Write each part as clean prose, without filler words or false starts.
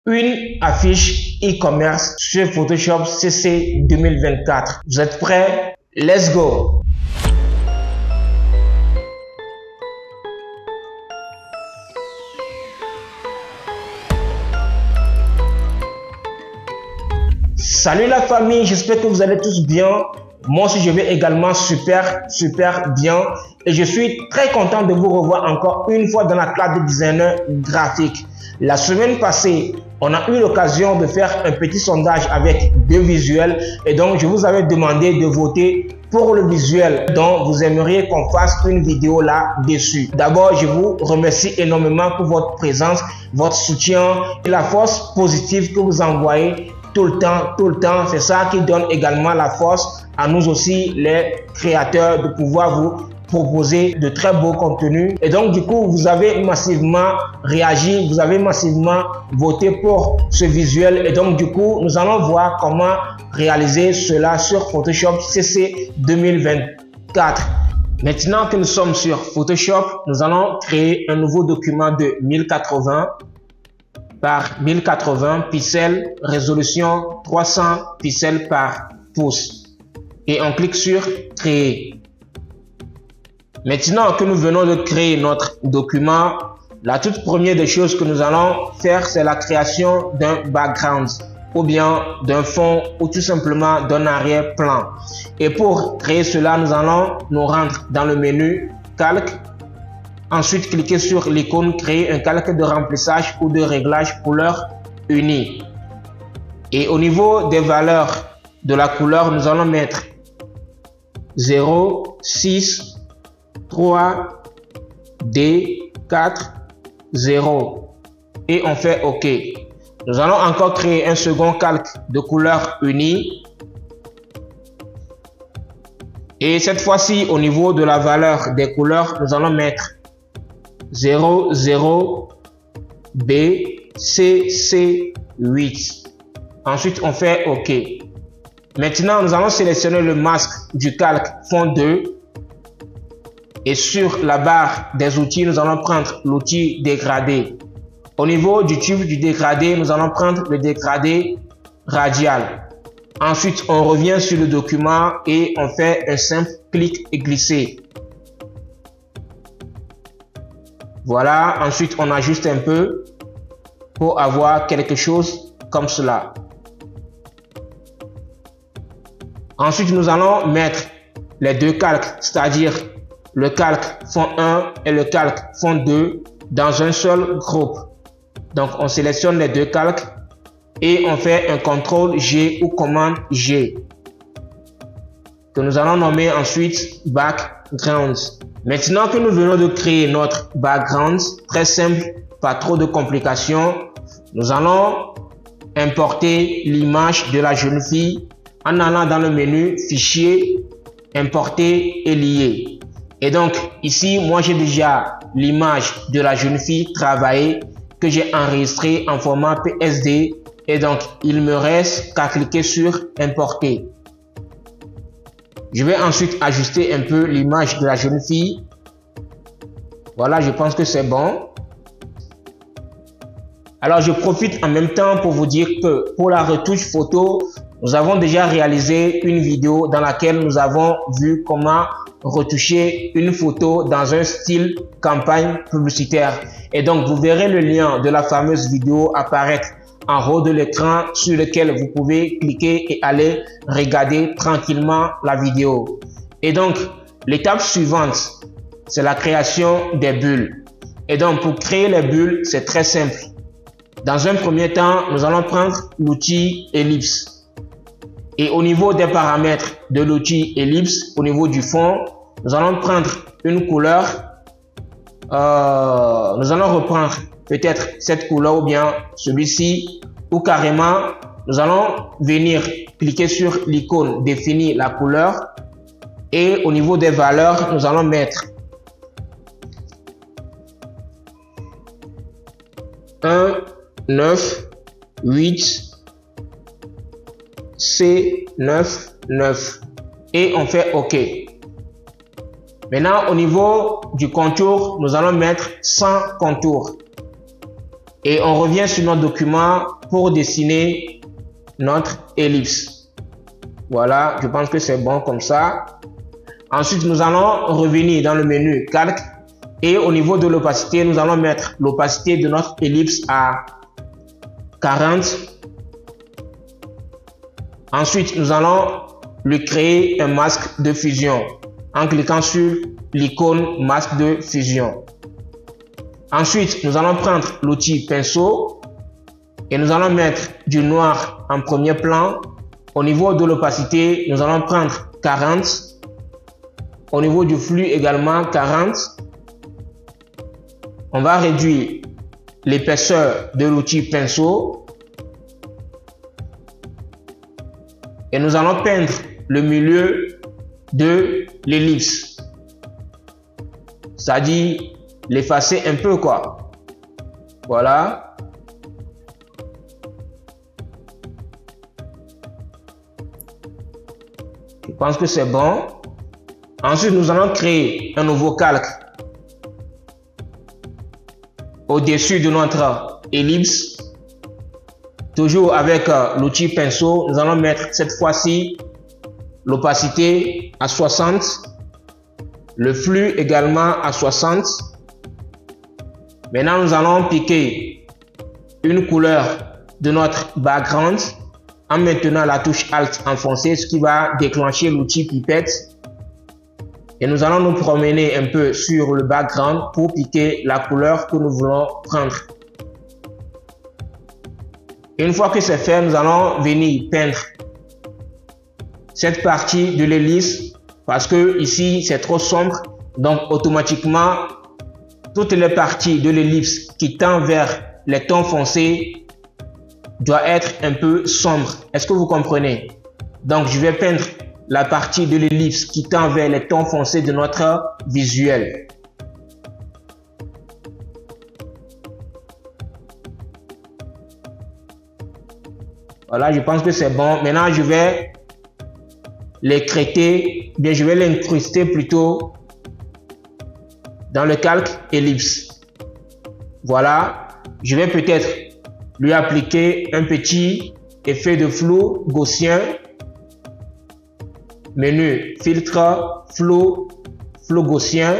une affiche e-commerce sur Photoshop CC 2024. Vous êtes prêts? Let's go! Salut la famille, j'espère que vous allez tous bien. Moi aussi je vais également super bien et je suis très content de vous revoir encore une fois dans la classe de designer graphique. La semaine passée, on a eu l'occasion de faire un petit sondage avec deux visuels et donc je vous avais demandé de voter pour le visuel dont vous aimeriez qu'on fasse une vidéo là-dessus. D'abord, je vous remercie énormément pour votre présence, votre soutien et la force positive que vous envoyez tout le temps. C'est ça qui donne également la force à nous aussi, les créateurs, de pouvoir vous proposer de très beaux contenus. Et donc, du coup, vous avez massivement réagi, vous avez massivement voté pour ce visuel. Et donc, du coup, nous allons voir comment réaliser cela sur Photoshop CC 2024. Maintenant que nous sommes sur Photoshop, nous allons créer un nouveau document de 1080 par 1080 pixels, résolution 300 pixels par pouce. Et on clique sur créer. Maintenant que nous venons de créer notre document, la toute première des choses que nous allons faire, c'est la création d'un background ou bien d'un fond ou tout simplement d'un arrière-plan. Et pour créer cela, nous allons nous rendre dans le menu calque. Ensuite, cliquez sur l'icône créer un calque de remplissage ou de réglage couleur unie. Et au niveau des valeurs de la couleur, nous allons mettre 0, 6, 3, D, 4, 0. Et on fait OK. Nous allons encore créer un second calque de couleur unie. Et cette fois-ci, au niveau de la valeur des couleurs, nous allons mettre 0, 0, B, C, C, 8. Ensuite, on fait OK. Maintenant, nous allons sélectionner le masque du calque fond 2. Et sur la barre des outils, nous allons prendre l'outil dégradé. Au niveau du tube du dégradé, nous allons prendre le dégradé radial. Ensuite, on revient sur le document et on fait un simple clic et glisser. Voilà, ensuite on ajuste un peu pour avoir quelque chose comme cela. Ensuite, nous allons mettre les deux calques, c'est-à-dire le calque fond 1 et le calque fond 2 dans un seul groupe. Donc, on sélectionne les deux calques et on fait un CTRL G ou commande G que nous allons nommer ensuite background. Maintenant que nous venons de créer notre background, très simple, pas trop de complications, nous allons importer l'image de la jeune fille en allant dans le menu fichier, importer et lier. Et donc ici, moi j'ai déjà l'image de la jeune fille travaillée que j'ai enregistrée en format PSD et donc il me reste qu'à cliquer sur importer. Je vais ensuite ajuster un peu l'image de la jeune fille. Voilà, je pense que c'est bon. Alors, je profite en même temps pour vous dire que pour la retouche photo, nous avons déjà réalisé une vidéo dans laquelle nous avons vu comment retoucher une photo dans un style campagne publicitaire. Et donc, vous verrez le lien de la fameuse vidéo apparaître en haut de l'écran sur lequel vous pouvez cliquer et aller regarder tranquillement la vidéo. Et donc, l'étape suivante, c'est la création des bulles. Et donc, pour créer les bulles, c'est très simple. Dans un premier temps, nous allons prendre l'outil ellipse. Et au niveau des paramètres de l'outil ellipse, au niveau du fond, nous allons prendre une couleur. Nous allons reprendre peut-être cette couleur ou bien celui-ci, ou carrément nous allons venir cliquer sur l'icône définir la couleur et au niveau des valeurs nous allons mettre 1, 9, 8, C, 9, 9 et on fait OK. Maintenant, au niveau du contour, nous allons mettre 100 contours. Et on revient sur notre document pour dessiner notre ellipse. Voilà, je pense que c'est bon comme ça. Ensuite, nous allons revenir dans le menu calque et au niveau de l'opacité, nous allons mettre l'opacité de notre ellipse à 40. Ensuite, nous allons lui créer un masque de fusion en cliquant sur l'icône masque de fusion. Ensuite, nous allons prendre l'outil pinceau et nous allons mettre du noir en premier plan. Au niveau de l'opacité, nous allons prendre 40. Au niveau du flux également 40. On va réduire l'épaisseur de l'outil pinceau. Et nous allons peindre le milieu de l'ellipse. C'est-à-dire l'effacer un peu quoi. Voilà. Je pense que c'est bon. Ensuite, nous allons créer un nouveau calque au-dessus de notre ellipse. Toujours avec l'outil pinceau, nous allons mettre cette fois-ci l'opacité à 60, le flux également à 60. Maintenant, nous allons piquer une couleur de notre background en maintenant la touche Alt enfoncée, ce qui va déclencher l'outil pipette. Et nous allons nous promener un peu sur le background pour piquer la couleur que nous voulons prendre. Une fois que c'est fait, nous allons venir peindre cette partie de l'ellipse parce que ici c'est trop sombre. Donc automatiquement, toutes les parties de l'ellipse qui tendent vers les tons foncés doivent être un peu sombres. Est-ce que vous comprenez? Donc je vais peindre la partie de l'ellipse qui tend vers les tons foncés de notre visuel. Voilà, je pense que c'est bon. Maintenant, je vais l'écréter, bien je vais l'incruster plutôt dans le calque ellipse. Voilà, je vais peut-être lui appliquer un petit effet de flou gaussien. Menu filtre, flou gaussien.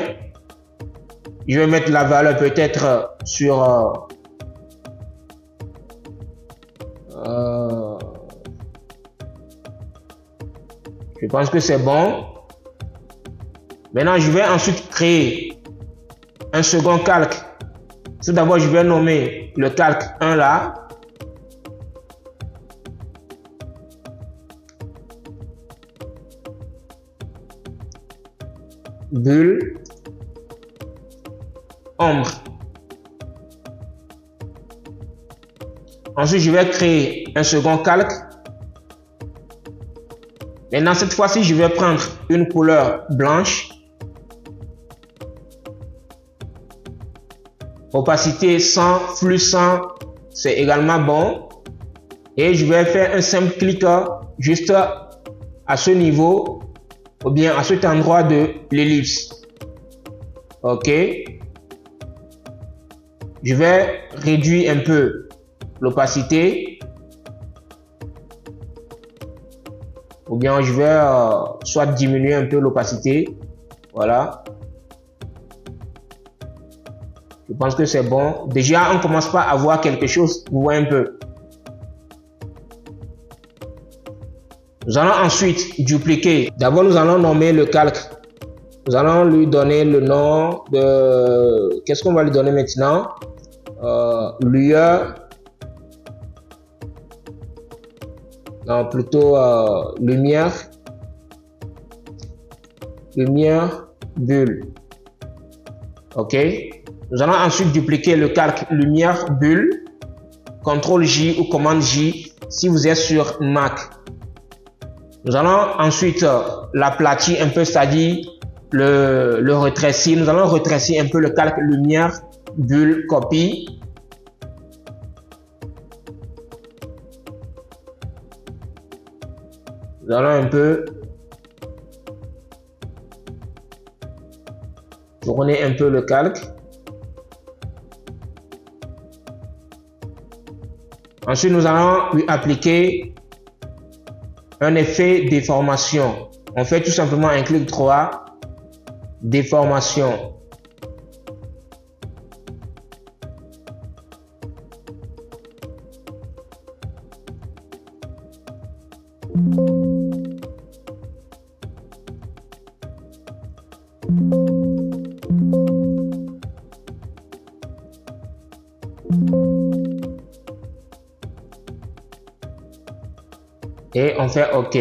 Je vais mettre la valeur peut-être sur je pense que c'est bon. Maintenant, je vais ensuite créer un second calque. Tout d'abord, je vais nommer le calque 1 là. Bulle, ombre. Ensuite, je vais créer un second calque. Maintenant, cette fois-ci, je vais prendre une couleur blanche. Opacité 100, flux 100, c'est également bon. Et je vais faire un simple clic juste à ce niveau ou bien à cet endroit de l'ellipse. Ok. Je vais réduire un peu l'opacité. Ou bien je vais soit diminuer un peu l'opacité. Voilà. Je pense que c'est bon. Déjà, on commence pas à voir quelque chose. Vous voyez un peu. Nous allons ensuite dupliquer. D'abord, nous allons nommer le calque. Nous allons lui donner le nom de... Qu'est-ce qu'on va lui donner maintenant? Lueur. Non, plutôt lumière. Lumière, bulle. OK. Nous allons ensuite dupliquer le calque lumière, bulle. CTRL J ou commande J si vous êtes sur Mac. Nous allons ensuite l'aplatir un peu, c'est-à-dire le rétrécir. Nous allons rétrécir un peu le calque lumière, bulle, copie. Nous allons un peu tourner un peu le calque. Ensuite, nous allons lui appliquer un effet déformation. On fait tout simplement un clic droit, déformation. Et on fait OK.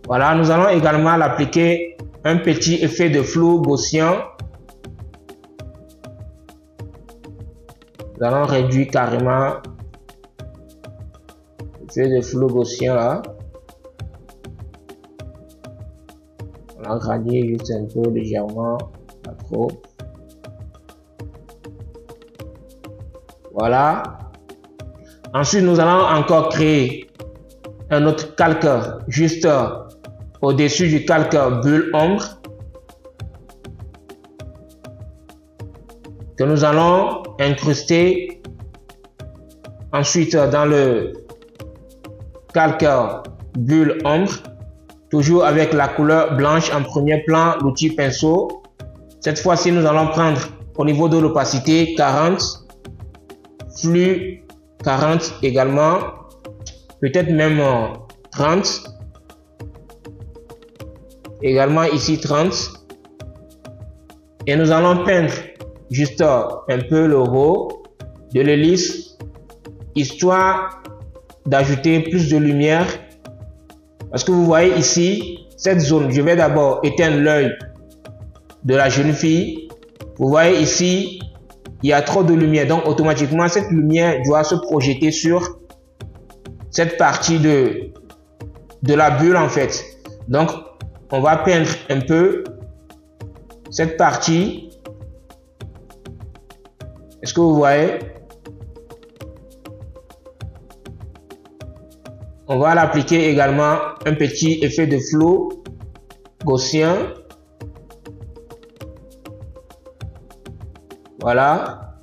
Voilà, nous allons également l'appliquer un petit effet de flou gaussien. Nous allons réduire carrément l'effet de flou gaussien là. On va agrandir juste un peu légèrement, pas trop. Voilà. Ensuite, nous allons encore créer un autre calque juste au-dessus du calque bulle ombre que nous allons incruster ensuite dans le calque bulle ombre, toujours avec la couleur blanche en premier plan, l'outil pinceau. Cette fois-ci, nous allons prendre au niveau de l'opacité 40, flux 40 également, peut-être même 30. Également ici 30. Et nous allons peindre juste un peu le haut de l'hélice, histoire d'ajouter plus de lumière. Parce que vous voyez ici, cette zone, je vais d'abord éteindre l'œil de la jeune fille. Vous voyez ici, il y a trop de lumière. Donc automatiquement, cette lumière doit se projeter sur cette partie de la bulle en fait. Donc on va peindre un peu cette partie. Est-ce que vous voyez? On va l'appliquer également un petit effet de flou gaussien. Voilà.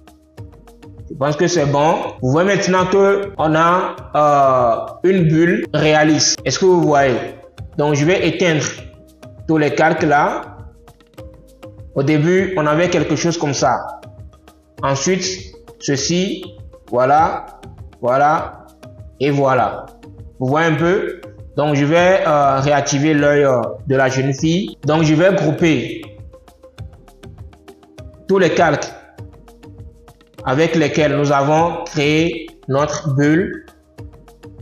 Je pense que c'est bon. Vous voyez maintenant que on a une bulle réaliste. Est-ce que vous voyez? Donc je vais éteindre tous les calques là. Au début, on avait quelque chose comme ça. Ensuite, ceci, voilà, voilà et voilà. Vous voyez un peu? Donc je vais réactiver l'œil de la jeune fille. Donc je vais grouper tous les calques avec lesquels nous avons créé notre bulle.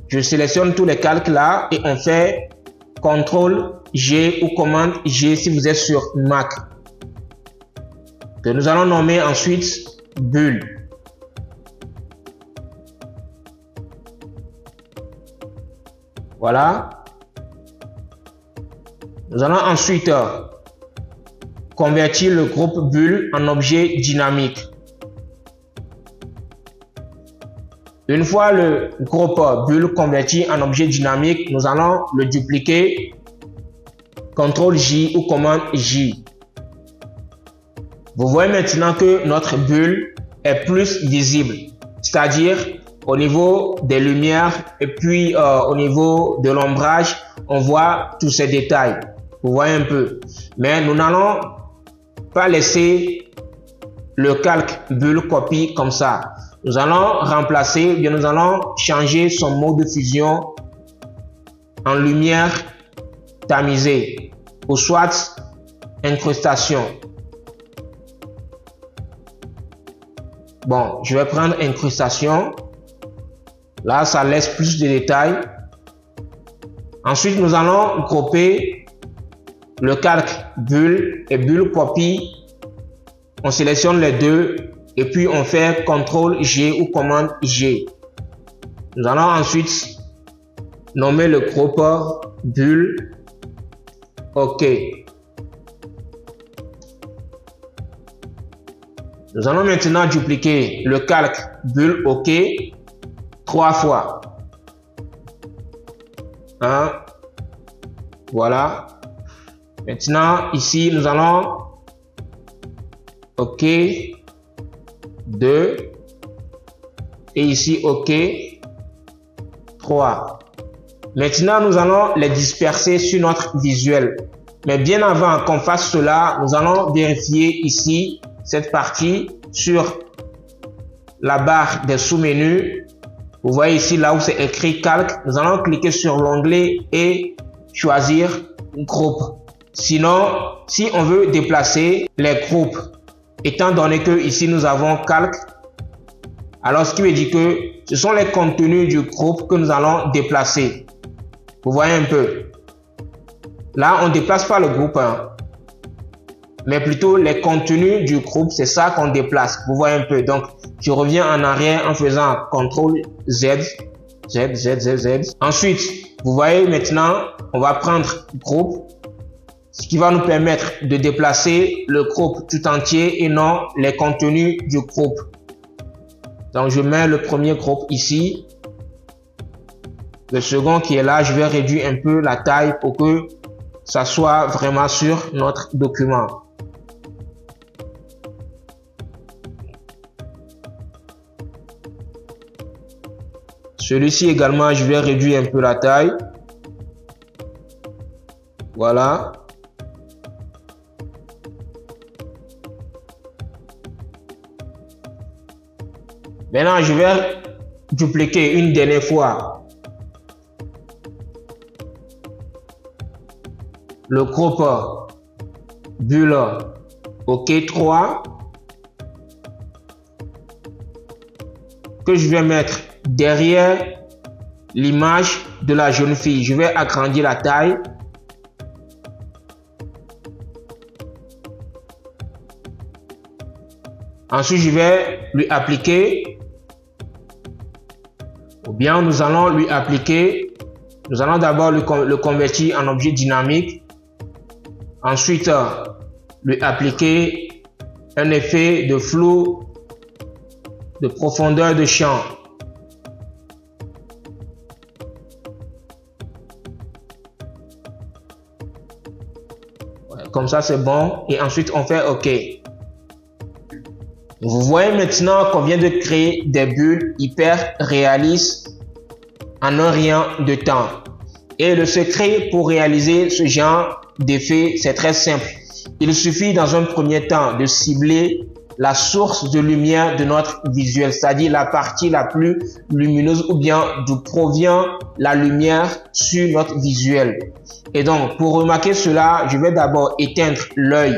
Je sélectionne tous les calques là et on fait CTRL G ou commande G si vous êtes sur Mac. Que nous allons nommer ensuite bulle. Voilà. Nous allons ensuite convertir le groupe bulle en objet dynamique. Une fois le groupe bulle converti en objet dynamique, nous allons le dupliquer. CTRL J ou commande J. Vous voyez maintenant que notre bulle est plus visible, c'est-à-dire au niveau des lumières et puis au niveau de l'ombrage, on voit tous ces détails. Vous voyez un peu. Mais nous n'allons pas laisser le calque bulle copie comme ça. Nous allons remplacer, bien nous allons changer son mode de fusion en lumière tamisée ou soit incrustation. Bon, je vais prendre incrustation. Là, ça laisse plus de détails. Ensuite, nous allons grouper le calque bulle et bulle copie. On sélectionne les deux et puis on fait CTRL G ou commande G. Nous allons ensuite nommer le groupe bulle OK. Nous allons maintenant dupliquer le calque bulle OK 3 fois. 1. Voilà. Maintenant, ici, nous allons OK 2. Et ici, OK 3. Maintenant, nous allons les disperser sur notre visuel. Mais bien avant qu'on fasse cela, nous allons vérifier ici cette partie sur la barre des sous-menus. Vous voyez ici là où c'est écrit calque. Nous allons cliquer sur l'onglet et choisir groupe. Sinon, si on veut déplacer les groupes, étant donné que ici nous avons calque, alors ce qui veut dire que ce sont les contenus du groupe que nous allons déplacer. Vous voyez un peu. Là, on ne déplace pas le groupe, hein, mais plutôt les contenus du groupe, c'est ça qu'on déplace. Vous voyez un peu. Donc, je reviens en arrière en faisant CTRL Z, Z, Z, Z, Z. Ensuite, vous voyez maintenant, on va prendre groupe, ce qui va nous permettre de déplacer le groupe tout entier et non les contenus du groupe. Donc, je mets le premier groupe ici. Le second qui est là, je vais réduire un peu la taille pour que ça soit vraiment sur notre document. Celui-ci également, je vais réduire un peu la taille. Voilà. Maintenant, je vais dupliquer une dernière fois le groupe bulle OK 3 que je vais mettre derrière l'image de la jeune fille. Je vais agrandir la taille. Ensuite, je vais lui appliquer, ou bien nous allons lui appliquer, nous allons d'abord le convertir en objet dynamique. Ensuite, lui appliquer un effet de flou, de profondeur de champ. Comme ça, c'est bon. Et ensuite, on fait OK. Vous voyez maintenant qu'on vient de créer des bulles hyper réalistes en un rien de temps. Et le secret pour réaliser ce genre d'effet, c'est très simple. Il suffit dans un premier temps de cibler la source de lumière de notre visuel, c'est-à-dire la partie la plus lumineuse ou bien d'où provient la lumière sur notre visuel. Et donc, pour remarquer cela, je vais d'abord éteindre l'œil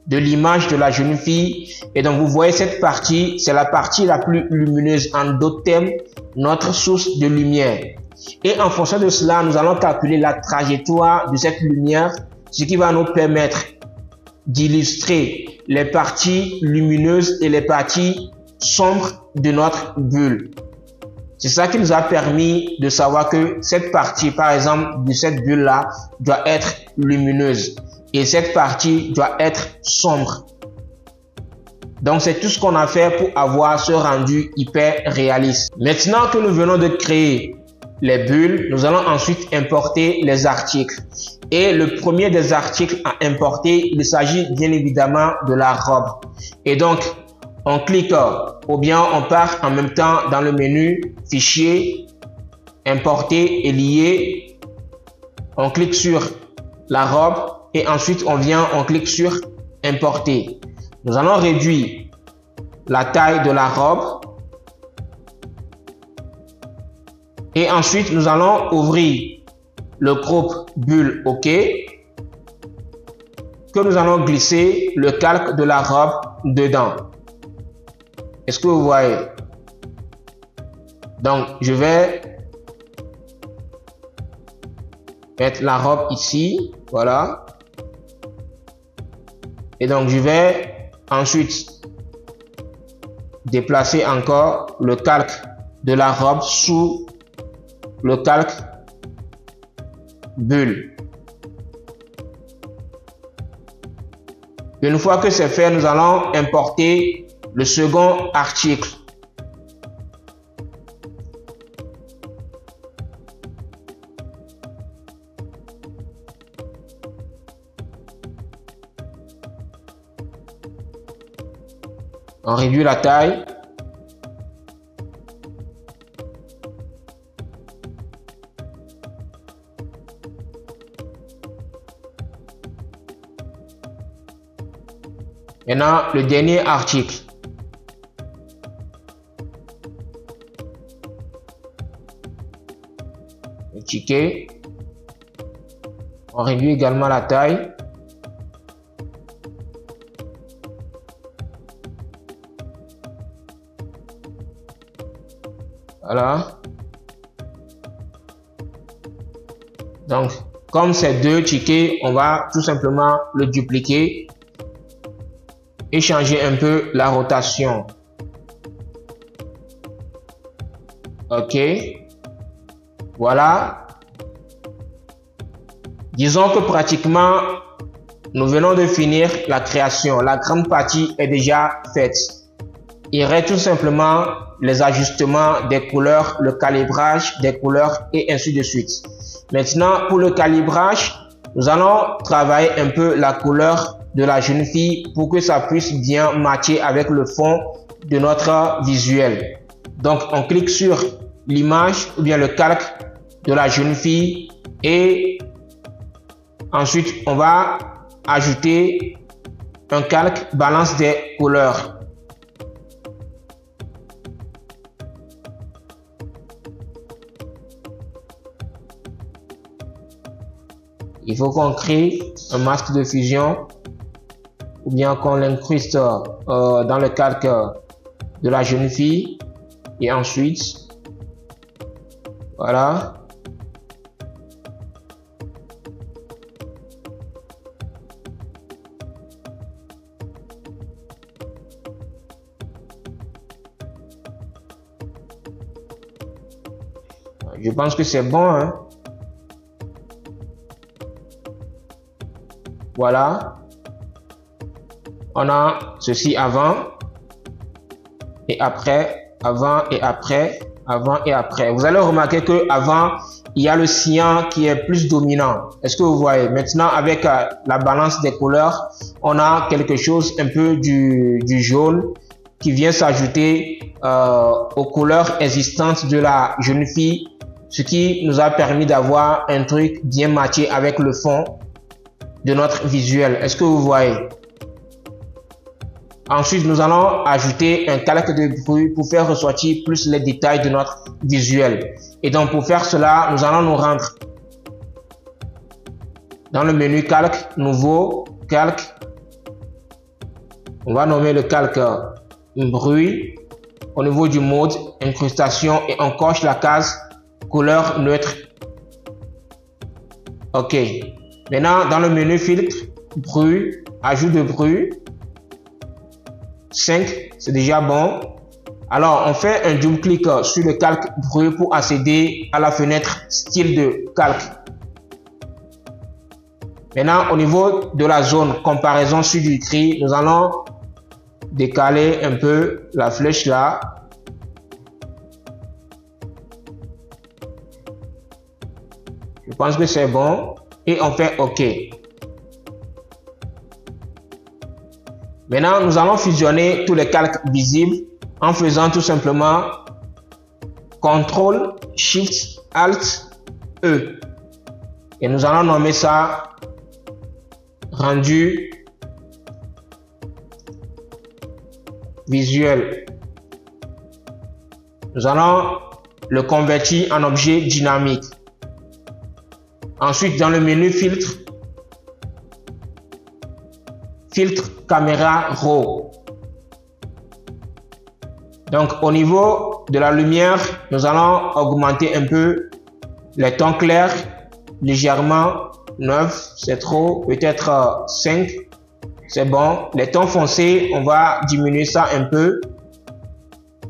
de l'image de la jeune fille. Et donc, vous voyez cette partie, c'est la partie la plus lumineuse. En d'autres termes, notre source de lumière. Et en fonction de cela, nous allons calculer la trajectoire de cette lumière, ce qui va nous permettre d'illustrer les parties lumineuses et les parties sombres de notre bulle. C'est ça qui nous a permis de savoir que cette partie, par exemple, de cette bulle-là, doit être lumineuse et cette partie doit être sombre. Donc, c'est tout ce qu'on a fait pour avoir ce rendu hyper réaliste. Maintenant que nous venons de créer les bulles, nous allons ensuite importer les articles. Et le premier des articles à importer, il s'agit bien évidemment de la robe. Et donc, on clique ou bien on part en même temps dans le menu Fichier, Importer et lier. On clique sur la robe et ensuite on clique sur Importer. Nous allons réduire la taille de la robe. Et ensuite, nous allons ouvrir le groupe bulle OK, que nous allons glisser le calque de la robe dedans. Est-ce que vous voyez? Donc, je vais mettre la robe ici, voilà. Et donc, je vais ensuite déplacer encore le calque de la robe sous le calque bulle. Une fois que c'est fait, nous allons importer le second article. On réduit la taille. Maintenant, le dernier article. Le ticket. On réduit également la taille. Voilà. Donc, comme c'est 2 tickets, on va tout simplement le dupliquer et changer un peu la rotation. OK. Voilà. Disons que pratiquement, nous venons de finir la création. La grande partie est déjà faite. Il reste tout simplement les ajustements des couleurs, le calibrage des couleurs et ainsi de suite. Maintenant, pour le calibrage, nous allons travailler un peu la couleur de la jeune fille pour que ça puisse bien matcher avec le fond de notre visuel. Donc, on clique sur l'image ou bien le calque de la jeune fille et ensuite, on va ajouter un calque balance des couleurs. Il faut qu'on crée un masque de fusion ou bien qu'on l'incruste dans le calque de la jeune fille et ensuite voilà. Je pense que c'est bon, hein? Voilà. On a ceci avant et après, avant et après, avant et après. Vous allez remarquer que avant, il y a le cyan qui est plus dominant. Est-ce que vous voyez? Maintenant, avec la balance des couleurs, on a quelque chose un peu du jaune qui vient s'ajouter aux couleurs existantes de la jeune fille, ce qui nous a permis d'avoir un truc bien matché avec le fond de notre visuel. Est-ce que vous voyez? Ensuite, nous allons ajouter un calque de bruit pour faire ressortir plus les détails de notre visuel. Et donc, pour faire cela, nous allons nous rendre dans le menu calque, nouveau, calque. On va nommer le calque bruit. Au niveau du mode, incrustation, et on coche la case couleur neutre. OK. Maintenant, dans le menu filtre, bruit, ajout de bruit, 5, c'est déjà bon. Alors, on fait un double clic sur le calque bruit pour accéder à la fenêtre style de calque. Maintenant, au niveau de la zone comparaison sur du gris, nous allons décaler un peu la flèche là. Je pense que c'est bon. Et on fait OK. Maintenant, nous allons fusionner tous les calques visibles en faisant tout simplement CTRL, SHIFT, ALT, E. Et nous allons nommer ça rendu visuel. Nous allons le convertir en objet dynamique. Ensuite, dans le menu filtre, filtre caméra RAW. Donc, au niveau de la lumière, nous allons augmenter un peu les tons clairs, légèrement 9, c'est trop, peut-être 5, c'est bon. Les tons foncés, on va diminuer ça un peu.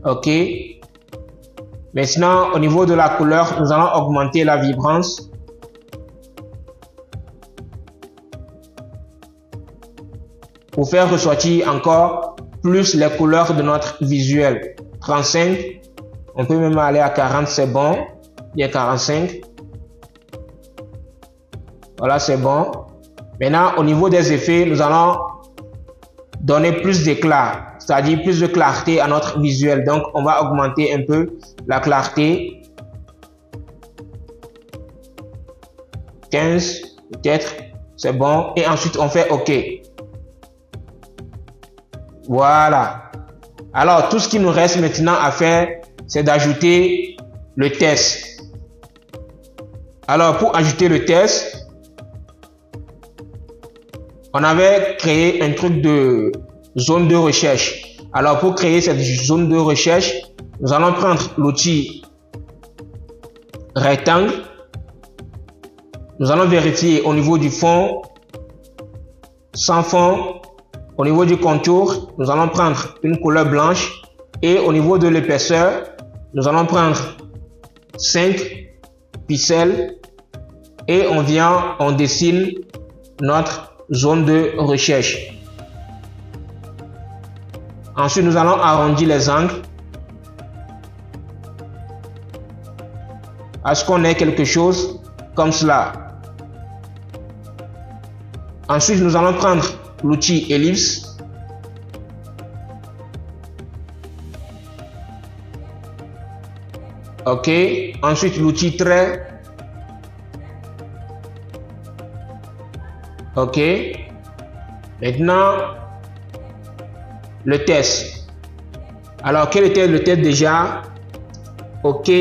OK. Maintenant, au niveau de la couleur, nous allons augmenter la vibrance. pour faire ressortir encore plus les couleurs de notre visuel. 35, on peut même aller à 40, c'est bon. Bien 45. Voilà, c'est bon. Maintenant, au niveau des effets, nous allons donner plus d'éclat, c'est-à-dire plus de clarté à notre visuel. Donc, on va augmenter un peu la clarté. 15, peut-être, c'est bon. Et ensuite, on fait OK. Voilà. Alors, tout ce qui nous reste maintenant à faire, c'est d'ajouter le test. Alors, pour ajouter le test, on avait créé un truc de zone de recherche. Alors, pour créer cette zone de recherche, nous allons prendre l'outil rectangle. Nous allons vérifier au niveau du fond, sans fond. Au niveau du contour, nous allons prendre une couleur blanche. Et au niveau de l'épaisseur, nous allons prendre 5 pixels et on dessine notre zone de recherche. Ensuite, nous allons arrondir les angles à ce qu'on ait quelque chose comme cela. Ensuite, nous allons prendre l'outil ellipse. OK. Ensuite, l'outil trait. OK. Maintenant, le test. Alors, quel était le test déjà? OK.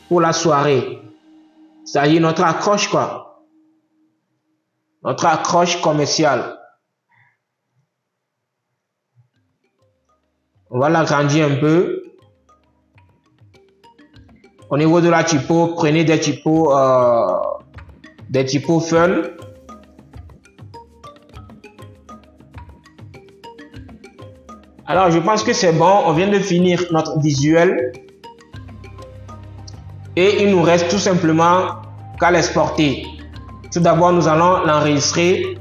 Pour la soirée. C'est-à-dire notre accroche, quoi. Notre accroche commerciale. On va l'agrandir un peu. Au niveau de la typo, prenez des typos fun. Alors, je pense que c'est bon. On vient de finir notre visuel. Et il nous reste tout simplement qu'à l'exporter. Tout d'abord, nous allons l'enregistrer.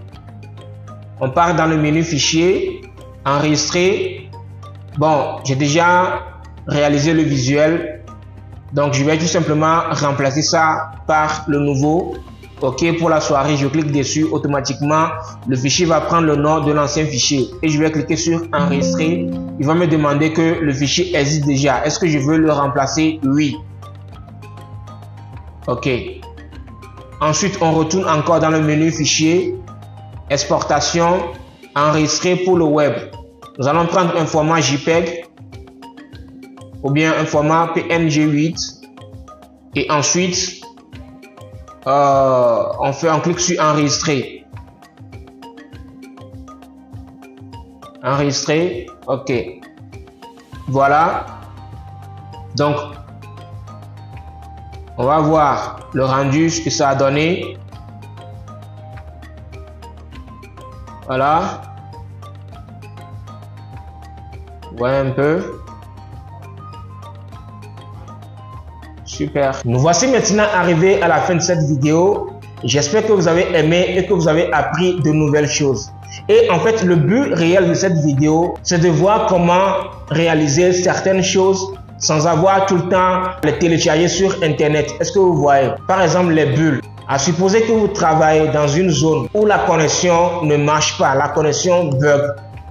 On part dans le menu fichier, enregistrer. Bon, j'ai déjà réalisé le visuel. Donc, je vais tout simplement remplacer ça par le nouveau. OK, pour la soirée, je clique dessus. Automatiquement, le fichier va prendre le nom de l'ancien fichier. Et je vais cliquer sur enregistrer. Il va me demander que le fichier existe déjà. Est-ce que je veux le remplacer? Oui. OK. Ensuite, on retourne encore dans le menu fichier, exportation, enregistrer pour le web. Nous allons prendre un format JPEG ou bien un format PNG 8 et ensuite on clique sur enregistrer. Enregistrer, OK. Voilà. Donc, on va voir le rendu, ce que ça a donné. Voilà. Voyez un peu. Super. Nous voici maintenant arrivés à la fin de cette vidéo. J'espère que vous avez aimé et que vous avez appris de nouvelles choses. Et en fait, le but réel de cette vidéo, c'est de voir comment réaliser certaines choses sans avoir tout le temps les télécharger sur Internet. Est-ce que vous voyez? Par exemple, les bulles. À supposer que vous travaillez dans une zone où la connexion ne marche pas, la connexion bug,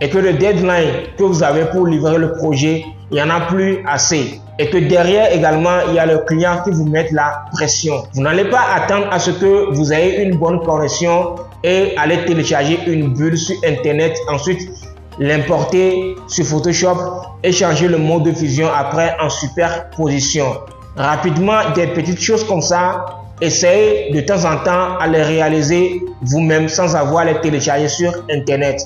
et que le deadline que vous avez pour livrer le projet, il n'y en a plus assez. Et que derrière également, il y a le client qui vous met la pression. Vous n'allez pas attendre à ce que vous ayez une bonne connexion et aller télécharger une bulle sur Internet, ensuite l'importer sur Photoshop et changer le mode de fusion après en superposition. Rapidement, des petites choses comme ça, essayez de temps en temps à les réaliser vous-même sans avoir à les télécharger sur Internet.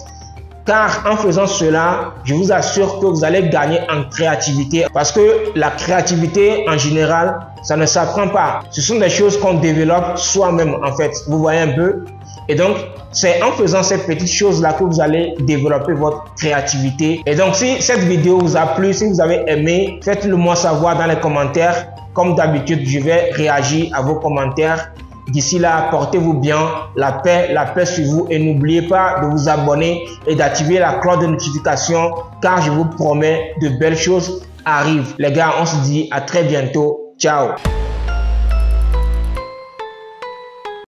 Car en faisant cela, je vous assure que vous allez gagner en créativité parce que la créativité en général, ça ne s'apprend pas. Ce sont des choses qu'on développe soi-même en fait. Vous voyez un peu? Et donc, c'est en faisant ces petites choses-là que vous allez développer votre créativité. Et donc, si cette vidéo vous a plu, si vous avez aimé, faites-le moi savoir dans les commentaires. Comme d'habitude, je vais réagir à vos commentaires. D'ici là, portez-vous bien, la paix sur vous et n'oubliez pas de vous abonner et d'activer la cloche de notification car je vous promets de belles choses arrivent. Les gars, on se dit à très bientôt. Ciao.